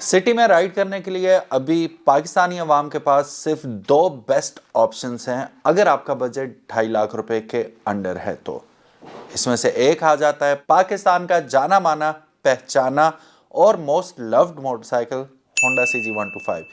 City में ride करने के लिए अभी पाकिस्तानी अवाम के पास सिर्फ दो बेस्ट ऑप्शंस हैं अगर आपका बजट 2.5 लाख रुपए के अंडर है तो। इसमें से एक आ जाता है पाकिस्तान का जाना माना, पहचाना और most loved motorcycle Honda CG125।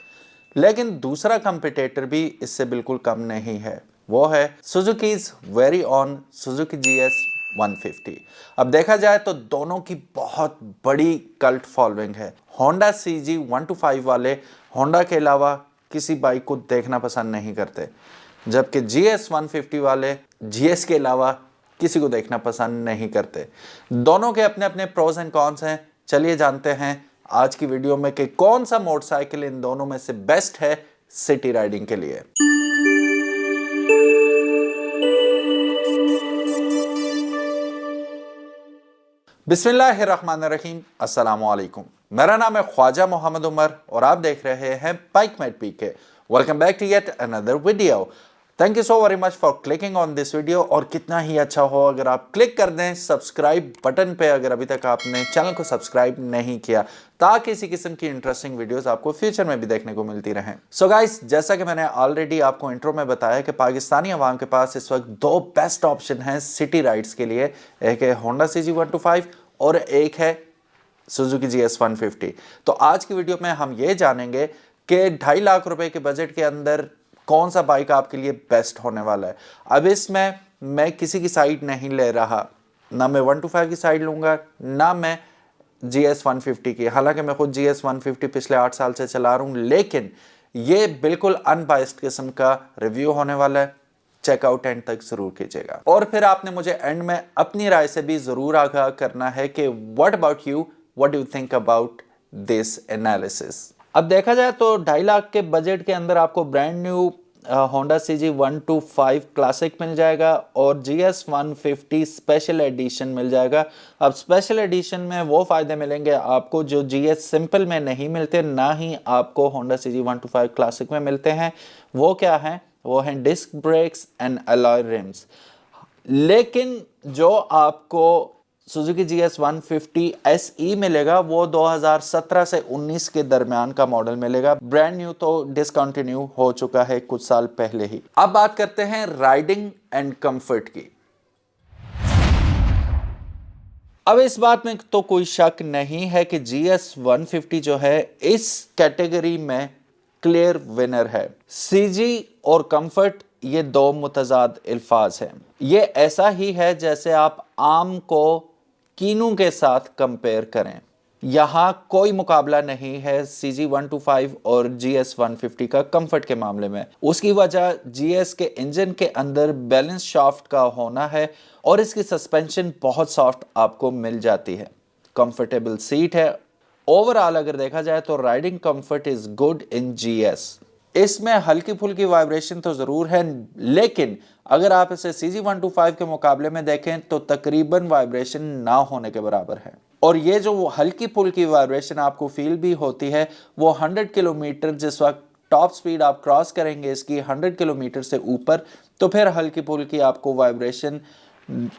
लेकिन दूसरा कंपटीटर भी इससे बिल्कुल कम नहीं है, वो है सुजुकी's वेरी ऑन सुजुकी GS150। अब देखा जाए तो दोनों की बहुत बड़ी कल्ट फॉलोइंग है। होंडा CG125 वाले होंडा के अलावा किसी बाइक को देखना पसंद नहीं करते, जबकि GS150 वाले GS के अलावा किसी को देखना पसंद नहीं करते। दोनों के अपने अपने प्रोज एंड कॉन्स हैं। चलिए जानते हैं आज की वीडियो में कि कौन सा मोटरसाइकिल इन दोनों में से बेस्ट है सिटी राइडिंग के लिए। बिस्मिल्लाहिर्रहमानिर्रहीम, अस्सलाम वालेकुम। मेरा नाम है ख्वाजा मोहम्मद उमर और आप देख रहे हैं BikeMate PK. Welcome back to yet another video. Thank you so very much for clicking on this video. और कितना ही अच्छा हो अगर आप क्लिक कर दें सब्सक्राइब बटन पे अगर अभी तक आपने चैनल को सब्सक्राइब नहीं किया, ताकि इसी किस्म की इंटरेस्टिंग वीडियोस आपको फ्यूचर में भी देखने को मिलती रहें। सो गाइस, जैसा कि मैंने ऑलरेडी आपको इंट्रो में बताया कि पाकिस्तानी अवाम के पास इस वक्त दो बेस्ट ऑप्शन हैं सिटी राइड्स के लिए। एक है होंडा CG125 और एक है सुजुकी GS150। तो आज की वीडियो में हम ये जानेंगे कि 2.5 लाख रुपए के बजट के अंदर कौन सा बाइक आपके लिए बेस्ट होने वाला है। अब इसमें मैं किसी की साइड नहीं ले रहा, ना मैं 125 की साइड लूंगा ना मैं GS150 की। हालांकि मैं खुद GS150 पिछले 8 साल से चला रहा हूं, लेकिन ये बिल्कुल अनबायस्ड किस्म का रिव्यू होने वाला है। चेकआउट एंड तक जरूर कीजिएगा और फिर आपने मुझे एंड में अपनी राय से भी जरूर आगाह करना है कि what about you, what do you think about this analysis. अब देखा जाए तो 2.5 लाख के बजट के अंदर आपको brand new Honda CG125 classic मिल जाएगा और GS150 स्पेशल एडिशन मिल जाएगा। अब स्पेशल एडिशन में वो फायदे मिलेंगे आपको जो GS सिंपल में नहीं मिलते, ना ही आपको होंडा CG125 क्लासिक में मिलते हैं। वो क्या है? वो हैं disc brakes and alloy rims. लेकिन जो आपको सुजुकी GS150 SE मिलेगा वो 2017 से 19 के दरमियान का मॉडल मिलेगा। ब्रांड न्यू तो डिसकंटिन्यू हो चुका है कुछ साल पहले ही। अब बात करते हैं राइडिंग एंड कंफर्ट की। अब इस बात में तो कोई शक नहीं है कि GS150 जो है इस कैटेगरी में क्लियर विनर है। CG और कंफर्ट ये दो मुतजाद अल्फाज हैं। ये ऐसा ही है जैसे आप आम को कीनू के साथ कंपेयर करें। यहां कोई मुकाबला नहीं है CG125 और GS150 का कंफर्ट के मामले में। उसकी वजह GS के इंजन के अंदर बैलेंस शाफ्ट का होना है और इसकी सस्पेंशन बहुत सॉफ्ट आपको मिल जाती है। कंफर्टेबल सीट है। ओवरऑल अगर देखा जाए तो riding comfort is good in GS। इसमें हल्की फुल्की वाइब्रेशन तो जरूर है, लेकिन अगर आप इसे CG125 के मुकाबले में देखें तो तकरीबन वाइब्रेशन ना होने के बराबर है। और ये जो हल्की फुल्की वाइब्रेशन आपको फील भी होती है वो 100 किलोमीटर, जिस वक्त टॉप स्पीड आप क्रॉस करेंगे इसकी 100 किलोमीटर से ऊपर, तो फिर हल्की फुल्की आपको वाइब्रेशन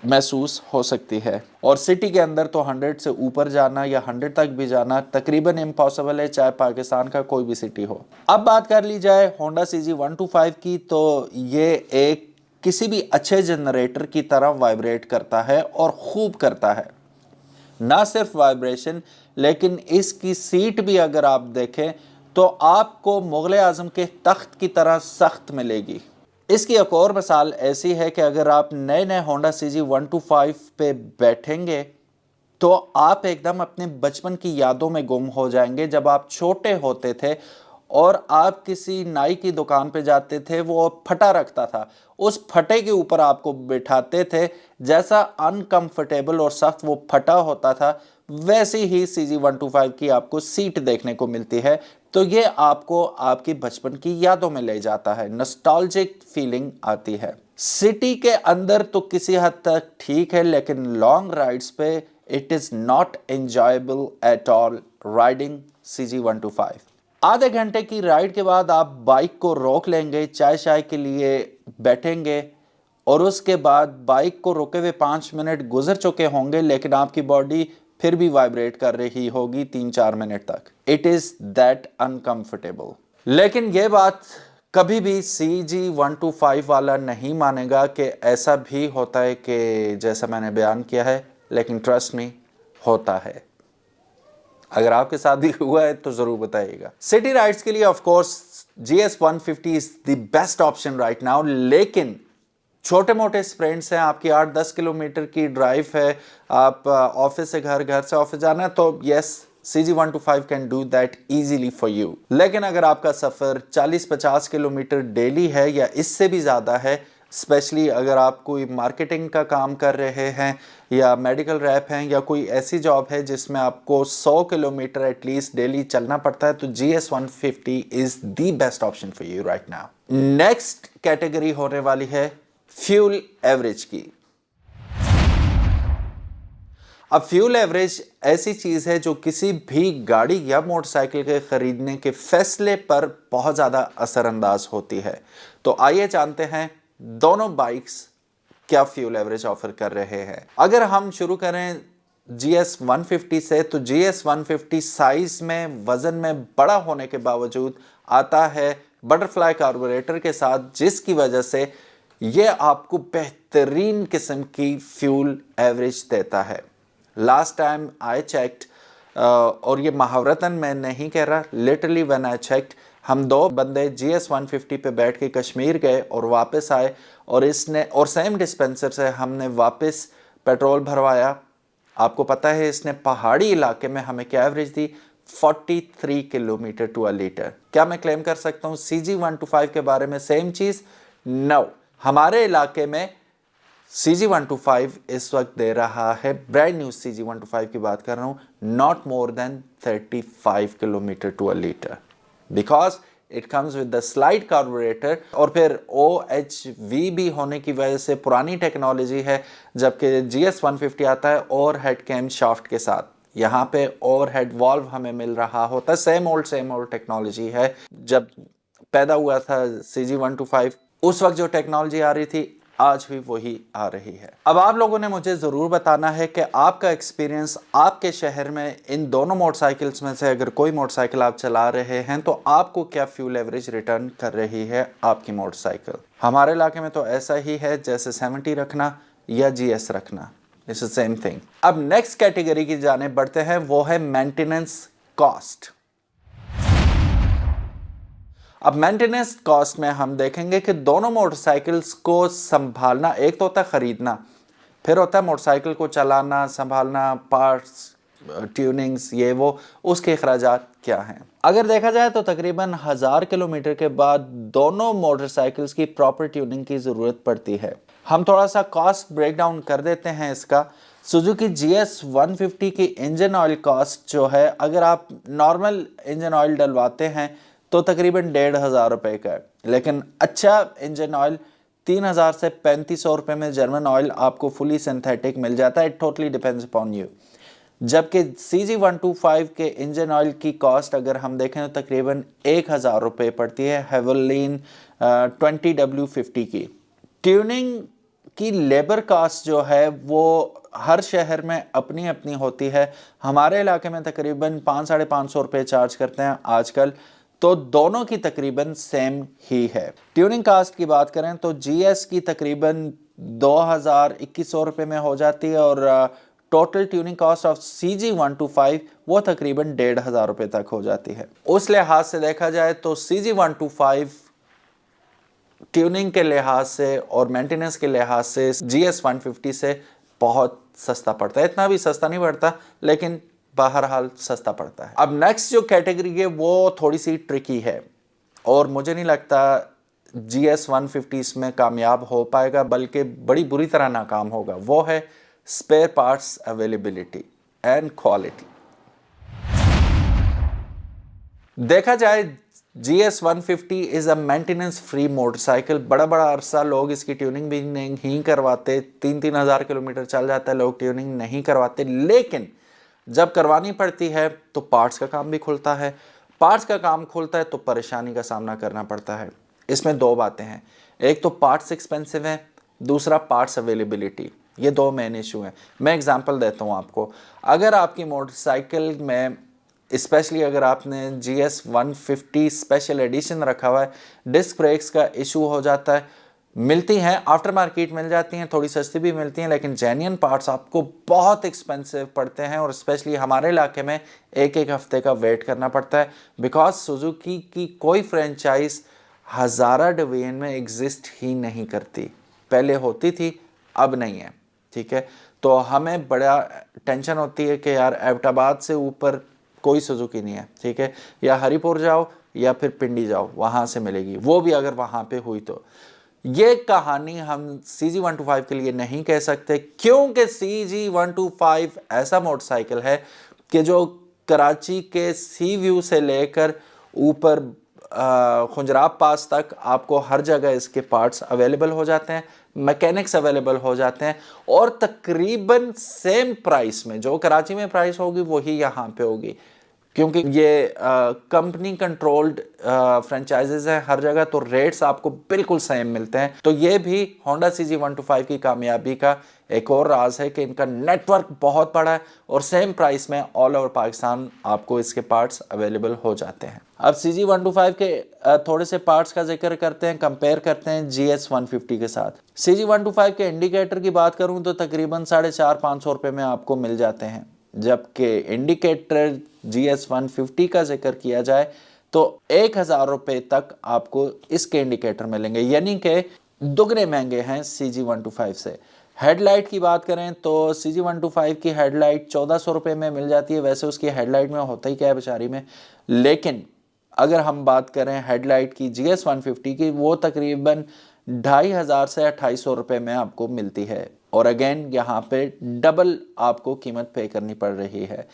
महसूस हो सकती है। और सिटी के अंदर तो 100 से ऊपर जाना या 100 तक भी जाना तकरीबन इम्पॉसिबल है, चाहे पाकिस्तान का कोई भी सिटी हो। अब बात कर ली जाए होंडा CG125 की, तो ये एक किसी भी अच्छे जनरेटर की तरह वाइब्रेट करता है और खूब करता है। ना सिर्फ वाइब्रेशन, लेकिन इसकी सीट भी अगर आप देखें तो आपको मुगल आजम के तख्त की तरह सख्त मिलेगी। इसकी एक और मिसाल ऐसी है कि अगर आप नए नए होंडा CG125 पे बैठेंगे तो आप एकदम अपने बचपन की यादों में गुम हो जाएंगे। जब आप छोटे होते थे और आप किसी नाई की दुकान पे जाते थे, वो फटा रखता था, उस फटे के ऊपर आपको बिठाते थे, जैसा अनकंफर्टेबल और सख्त वो फटा होता था वैसी ही CG125 की आपको सीट देखने को मिलती है। तो ये आपको आपकी बचपन की यादों में ले जाता है, नॉस्टैल्जिक फीलिंग आती है। सिटी के अंदर तो किसी हद तक ठीक है, लेकिन लॉन्ग राइड्स पे it is not enjoyable at all riding CG125। आधे घंटे की राइड के बाद आप बाइक को रोक लेंगे, चाय शाय के लिए बैठेंगे और उसके बाद बाइक को रुके हुए 5 मिनट गुजर चुके होंगे, लेकिन आपकी बॉडी फिर भी वाइब्रेट कर रही होगी 3-4 मिनट तक। It is that uncomfortable. लेकिन यह बात कभी भी CG125 वाला नहीं मानेगा कि ऐसा भी होता है कि जैसा मैंने बयान किया है, लेकिन ट्रस्ट मी, होता है। अगर आपके साथ भी हुआ है तो जरूर बताइएगा। सिटी राइड्स के लिए of course GS150 is the best option right now, लेकिन छोटे मोटे स्प्रिंट्स हैं, आपकी 8-10 किलोमीटर की ड्राइव है, आप ऑफिस से घर, घर से ऑफिस जाना है, तो yes, CG125 can do that easily for you. लेकिन अगर आपका सफ़र 40-50 किलोमीटर डेली है या इससे भी ज़्यादा है, स्पेशली अगर आप कोई मार्केटिंग का काम कर रहे हैं या मेडिकल रैप हैं या कोई ऐसी जॉब है जिसमें आपको 100 किलोमीटर एटलीस्ट डेली चलना पड़ता है, तो GS150 is the best option for you right now. Next category होने वाली है फ्यूल एवरेज की। अब फ्यूल एवरेज ऐसी चीज है जो किसी भी गाड़ी या मोटरसाइकिल के खरीदने के फैसले पर बहुत ज्यादा असरअंदाज होती है। तो आइए जानते हैं दोनों बाइक्स क्या फ्यूल एवरेज ऑफर कर रहे हैं। अगर हम शुरू करें GS150 से, तो GS150 साइज में, वजन में बड़ा होने के बावजूद आता है बटरफ्लाई कार्बोरेटर के साथ, जिसकी वजह से यह आपको बेहतरीन किस्म की फ्यूल एवरेज देता है। लास्ट टाइम आई चेक्ड, और ये महावरतन मैं नहीं कह रहा, लिटरली व्हेन आई चेक्ड, हम दो बंदे GS150 पे बैठ के कश्मीर गए और वापस आए, और इसने और सेम डिस्पेंसर से हमने वापस पेट्रोल भरवाया। आपको पता है इसने पहाड़ी इलाके में हमें क्या एवरेज दी? 43 किलोमीटर टू अ लीटर। क्या मैं क्लेम कर सकता हूँ CG125 के बारे में सेम चीज? नो। हमारे इलाके में CG125 इस वक्त दे रहा है, ब्रांड न्यू CG125 की बात कर रहा हूं, not more than 35 kilometre to a litre, because it comes with the slide carburettor, और फिर OHV भी होने की वजह से पुरानी टेक्नोलॉजी है, जबकि GS150 आता है ओवरहेड कैम शाफ्ट के साथ। यहाँ पे ओवरहेड वॉल्व हमें मिल रहा होता है, सेम ओल्ड टेक्नोलॉजी है। जब पैदा हुआ था CG125, उस वक्त जो टेक्नोलॉजी आ रही थी, आज भी वही आ रही है। अब आप लोगों ने मुझे जरूर बताना है कि आपका एक्सपीरियंस आपके शहर में इन दोनों मोटरसाइकिल्स में से अगर कोई मोटरसाइकिल आप चला रहे हैं तो आपको क्या फ्यूल एवरेज रिटर्न कर रही है आपकी मोटरसाइकिल। हमारे इलाके में तो ऐसा ही है जैसे 70 रखना या GS रखना, इट्स द सेम थिंग। अब नेक्स्ट कैटेगरी की जाने बढ़ते हैं, वो है मेंटेनेंस कॉस्ट। अब मेंटेनेंस कॉस्ट में हम देखेंगे कि दोनों मोटरसाइकिल्स को संभालना, एक तो होता है खरीदना, फिर होता है मोटरसाइकिल को चलाना, संभालना, पार्ट्स, ट्यूनिंग्स, ये वो, उसके अखराजात क्या हैं। अगर देखा जाए तो तकरीबन 1000 किलोमीटर के बाद दोनों मोटरसाइकिल्स की प्रॉपर ट्यूनिंग की ज़रूरत पड़ती है। हम थोड़ा सा कॉस्ट ब्रेक डाउन कर देते हैं इसका। सुजुकी GS150 की इंजन ऑयल कॉस्ट जो है, अगर आप नॉर्मल इंजन ऑयल डलवाते हैं तो तकरीबन 1500 रुपये का है, लेकिन अच्छा इंजन ऑयल 3000 से 3500 रुपये में जर्मन ऑयल आपको फुली सिंथेटिक मिल जाता है। It totally depends upon you. जबकि CG125 के इंजन ऑयल की कॉस्ट अगर हम देखें तो तकरीबन 1000 रुपये पड़ती है, हेवलिन 20W50 की। ट्यूनिंग की लेबर कास्ट जो है वो हर शहर में अपनी अपनी होती है। हमारे इलाके में तकरीबन 500-550 रुपये चार्ज करते हैं आजकल, तो दोनों की तकरीबन सेम ही है। ट्यूनिंग कास्ट की बात करें तो GS की तकरीबन 2000-2100 रुपये में हो जाती है, और total tuning cost of CG125 वो तकरीबन 1500 रुपये तक हो जाती है। उस लिहाज से देखा जाए तो CG125 ट्यूनिंग के लिहाज से और मेंटेनेंस के लिहाज से GS150 से बहुत सस्ता पड़ता है। इतना भी सस्ता नहीं पड़ता, लेकिन बहरहाल सस्ता पड़ता है। अब नेक्स्ट जो कैटेगरी है वो थोड़ी सी ट्रिकी है, और मुझे नहीं लगता GS150 इसमें कामयाब हो पाएगा, बल्कि बड़ी बुरी तरह नाकाम होगा। वो है spare parts availability and quality. देखा जाए GS150 is a maintenance free motorcycle. बड़ा बड़ा अरसा लोग इसकी ट्यूनिंग भी नहीं करवाते, 3-3 हज़ार किलोमीटर चल जाता है, लोग ट्यूनिंग नहीं करवाते, लेकिन जब करवानी पड़ती है तो पार्ट्स का काम भी खुलता है। पार्ट्स का काम खुलता है तो परेशानी का सामना करना पड़ता है। इसमें दो बातें हैं, एक तो पार्ट्स एक्सपेंसिव है, दूसरा पार्ट्स अवेलेबिलिटी। ये दो मेन इशू हैं। मैं एग्जांपल देता हूँ आपको। अगर आपकी मोटरसाइकिल में स्पेशली अगर आपने GS 150 स्पेशल एडिशन रखा हुआ है, डिस्क ब्रेक्स का इशू हो जाता है। मिलती हैं आफ्टर मार्केट, मिल जाती हैं, थोड़ी सस्ती भी मिलती हैं, लेकिन जेन्युइन पार्ट्स आपको बहुत एक्सपेंसिव पड़ते हैं और स्पेशली हमारे इलाके में एक एक हफ्ते का वेट करना पड़ता है, बिकॉज सुजुकी की कोई फ्रेंचाइज हज़ारा डिवीजन में एग्जिस्ट ही नहीं करती। पहले होती थी, अब नहीं है, ठीक है। तो हमें बड़ा टेंशन होती है कि यार एबटाबाद से ऊपर कोई सुजुकी नहीं है, ठीक है। या हरिपुर जाओ या फिर पिंडी जाओ, वहाँ से मिलेगी, वो भी अगर वहाँ पे हुई तो। ये कहानी हम CG125 के लिए नहीं कह सकते, क्योंकि CG125 ऐसा मोटरसाइकिल है कि जो कराची के सी व्यू से लेकर ऊपर खुंजराब पास तक आपको हर जगह इसके पार्ट्स अवेलेबल हो जाते हैं, मैकेनिक्स अवेलेबल हो जाते हैं, और तकरीबन सेम प्राइस में, जो कराची में प्राइस होगी वही यहाँ पे होगी, क्योंकि ये कंपनी कंट्रोल्ड फ्रेंचाइजेज हैं हर जगह, तो रेट्स आपको बिल्कुल सेम मिलते हैं। तो ये भी होंडा CG125 की कामयाबी का एक और राज है कि इनका नेटवर्क बहुत बड़ा है और सेम प्राइस में ऑल ओवर पाकिस्तान आपको इसके पार्ट्स अवेलेबल हो जाते हैं। अब CG125 के थोड़े से पार्ट्स का जिक्र करते हैं, कंपेयर करते हैं GS 150 के साथ। CG125 के इंडिकेटर की बात करूं तो तकरीबन 450-500 रुपये में आपको मिल जाते हैं, जबकि इंडिकेटर GS 150 का जिक्र किया जाए तो 1000 रुपये तक आपको इसके इंडिकेटर मिलेंगे, यानी कि दुगने महंगे हैं CG125 से। हेडलाइट की बात करें तो CG125 की हेडलाइट 1400 रुपये में मिल जाती है। वैसे उसकी हेडलाइट में होता ही क्या है बेचारी में, लेकिन अगर हम बात करें हेडलाइट की GS 150 की, वो तकरीबन 2500 से 2800 रुपये में आपको मिलती है, और अगेन यहाँ पे डबल आपको कीमत पे करनी पड़ रही है।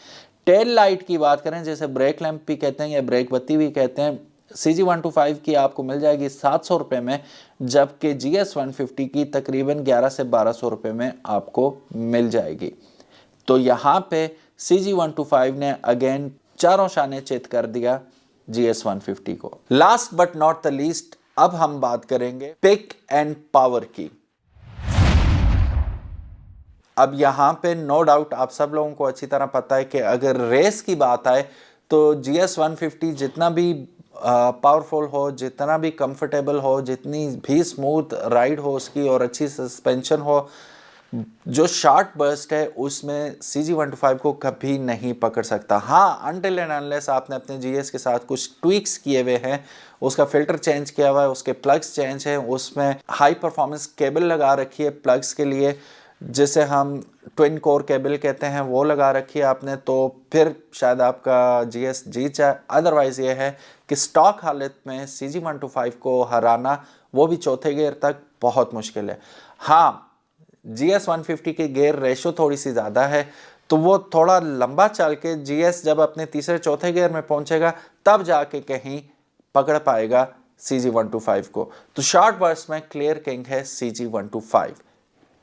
टेल लाइट की बात करें, जैसे ब्रेक लैंप भी कहते हैं या ब्रेक बत्ती भी कहते हैं, CG125 की आपको मिल जाएगी 700 रुपये में, जबकि GS 150 की तकरीबन 1100 से 1200 रुपये में आपको मिल जाएगी। तो यहाँ पे CG125 ने अगेन चारों शाने चित कर दिया GS 150 को। Last but not the least, अब हम बात करेंगे पिक एंड पावर की। अब यहाँ पे नो डाउट आप सब लोगों को अच्छी तरह पता है कि अगर रेस की बात आए तो GS 150 जितना भी पावरफुल हो, जितना भी कंफर्टेबल हो, जितनी भी स्मूथ राइड हो उसकी और अच्छी सस्पेंशन हो, जो शार्ट बर्स्ट है उसमें CG125 को कभी नहीं पकड़ सकता। हाँ, अनटिल एंड अनलेस आपने अपने GS के साथ कुछ ट्विक्स किए हुए हैं, उसका फिल्टर चेंज किया हुआ है, उसके प्लग्स चेंज हैं, उसमें हाई परफॉर्मेंस केबल लगा रखी है प्लग्स के लिए, जिसे हम ट्विन कोर केबल कहते हैं, वो लगा रखी है आपने, तो फिर शायद आपका GS जीत जाए। अदरवाइज़ ये है कि स्टॉक हालत में CG125 को हराना, वो भी चौथे गियर तक, बहुत मुश्किल है। हाँ, GS 150 की गियर रेशो थोड़ी सी ज़्यादा है, तो वो थोड़ा लंबा चल के GS जब अपने तीसरे चौथे गियर में पहुंचेगा तब जाके कहीं पकड़ पाएगा CG125 को। तो शॉर्ट बर्स्ट में क्लियर किंग है CG125।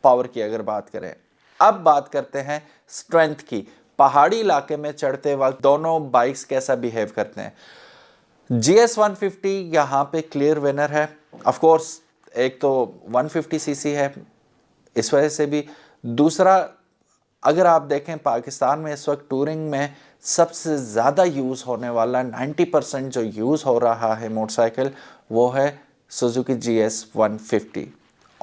पावर की अगर बात करें, अब बात करते हैं स्ट्रेंथ की। पहाड़ी इलाके में चढ़ते वक्त दोनों बाइक्स कैसा बिहेव करते हैं। GS 150 यहाँ पे क्लियर विनर है। ऑफ कोर्स एक तो 150cc है, इस वजह से भी। दूसरा, अगर आप देखें पाकिस्तान में इस वक्त टूरिंग में सबसे ज़्यादा यूज़ होने वाला 90% जो यूज़ हो रहा है मोटरसाइकिल, वो है Suzuki GS 150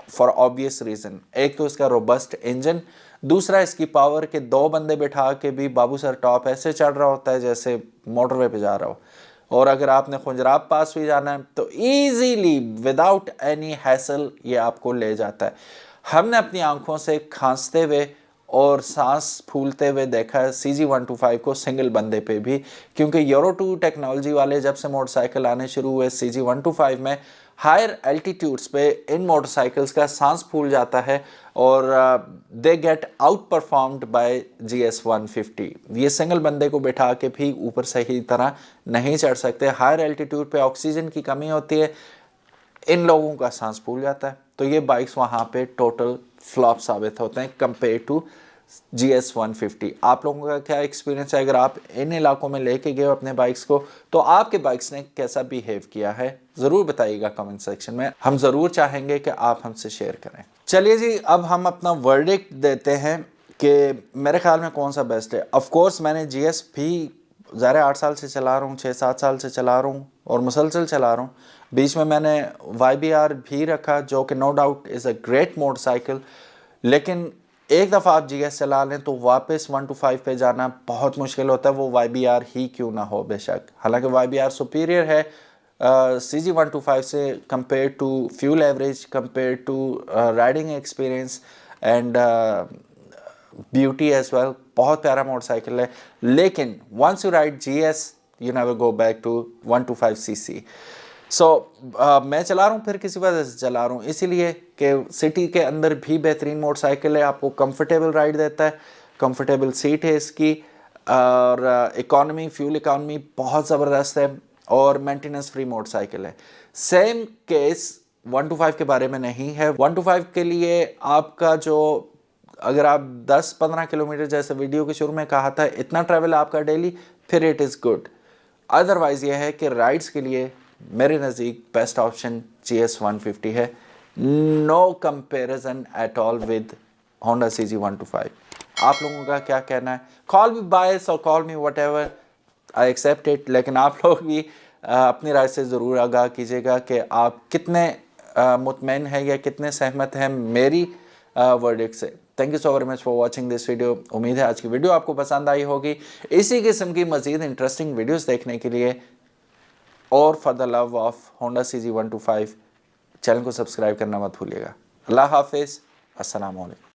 for obvious reason. एक तो इसका रोबस्ट इंजन, दूसरा इसकी पावर के दो बंदे बिठा के भी बाबू सर टॉप ऐसे चढ़ रहा होता है जैसे मोटरवे पे जा रहा हो। और अगर आपने खुंजराब पास भी जाना है तो ईजीली विदाउट एनी हैसल ये आपको ले जाता है। हमने अपनी आंखों से खांसते हुए और सांस फूलते हुए देखा है CG125 को सिंगल बंदे पे भी, क्योंकि यूरो 2 टेक्नोलॉजी वाले जब से मोटरसाइकिल आने शुरू हुए CG125 में हायर एल्टीट्यूड्स पे इन मोटरसाइकिल्स का सांस फूल जाता है और they get out performed by GS 150। ये सिंगल बंदे को बिठा के भी ऊपर सही तरह नहीं चढ़ सकते, हायर एल्टीट्यूड पे ऑक्सीजन की कमी होती है, इन लोगों का सांस फूल जाता है। तो ये बाइक्स वहाँ पे टोटल फ्लॉप साबित होते हैं कंपेयर टू GS 150। आप लोगों का क्या एक्सपीरियंस है? अगर आप इन इलाकों में लेके गए हो अपने बाइक्स को तो आपके बाइक्स ने कैसा बिहेव किया है ज़रूर बताइएगा कमेंट सेक्शन में। हम ज़रूर चाहेंगे कि आप हमसे शेयर करें। चलिए जी, अब हम अपना वर्डिक्ट देते हैं कि मेरे ख्याल में कौन सा बेस्ट है। ऑफ कोर्स मैंने GS भी ज़्यादा 8 साल से चला रहा हूँ, 6-7 साल से चला रहा हूँ और मुसलसल चला रहा हूँ। बीच में मैंने YBR भी रखा जो कि no doubt is a great motorcycle, लेकिन एक दफ़ा आप GS चला लें तो वापस 125 पे जाना बहुत मुश्किल होता है, वो YBR ही क्यों ना हो बेशक। हालांकि YBR सुपीरियर है CG 125 से compare to fuel average, compare to riding experience and beauty as well. बहुत प्यारा मोटरसाइकिल है, लेकिन once you ride GS you never go back to 125cc। So मैं चला रहा हूँ फिर किसी वजह से चला रहा हूँ, इसीलिए कि सिटी के अंदर भी बेहतरीन मोटरसाइकिल है, आपको कंफर्टेबल राइड देता है, कंफर्टेबल सीट है इसकी, और इकॉनमी फ्यूल इकॉनमी बहुत ज़बरदस्त है और मेंटेनेंस फ्री मोटरसाइकिल है। सेम केस 125 के बारे में नहीं है। 125 के लिए आपका जो, अगर आप 10-15 किलोमीटर जैसे वीडियो के शुरू में कहा था इतना ट्रैवल आपका डेली, फिर इट इज़ गुड। अदरवाइज़ ये है कि राइड्स के लिए मेरे नज़दीक बेस्ट ऑप्शन GS 150 है, no comparison at all with Honda CG 125। आप लोगों का क्या कहना है? कॉल मी बायस और call me whatever, I accept it, लेकिन आप लोग भी अपनी राय से ज़रूर आगाह कीजिएगा कि आप कितने मुतमईन हैं या कितने सहमत हैं मेरी वर्डिक्ट से। Thank you so very much for watching this video. उम्मीद है आज की वीडियो आपको पसंद आई होगी। इसी किस्म की मज़ीद इंटरेस्टिंग वीडियोस देखने के लिए और for the love of Honda CG 125 channel को सब्सक्राइब करना मत भूलिएगा। अल्लाह हाफिज़, अस्सलाम वालेकुम।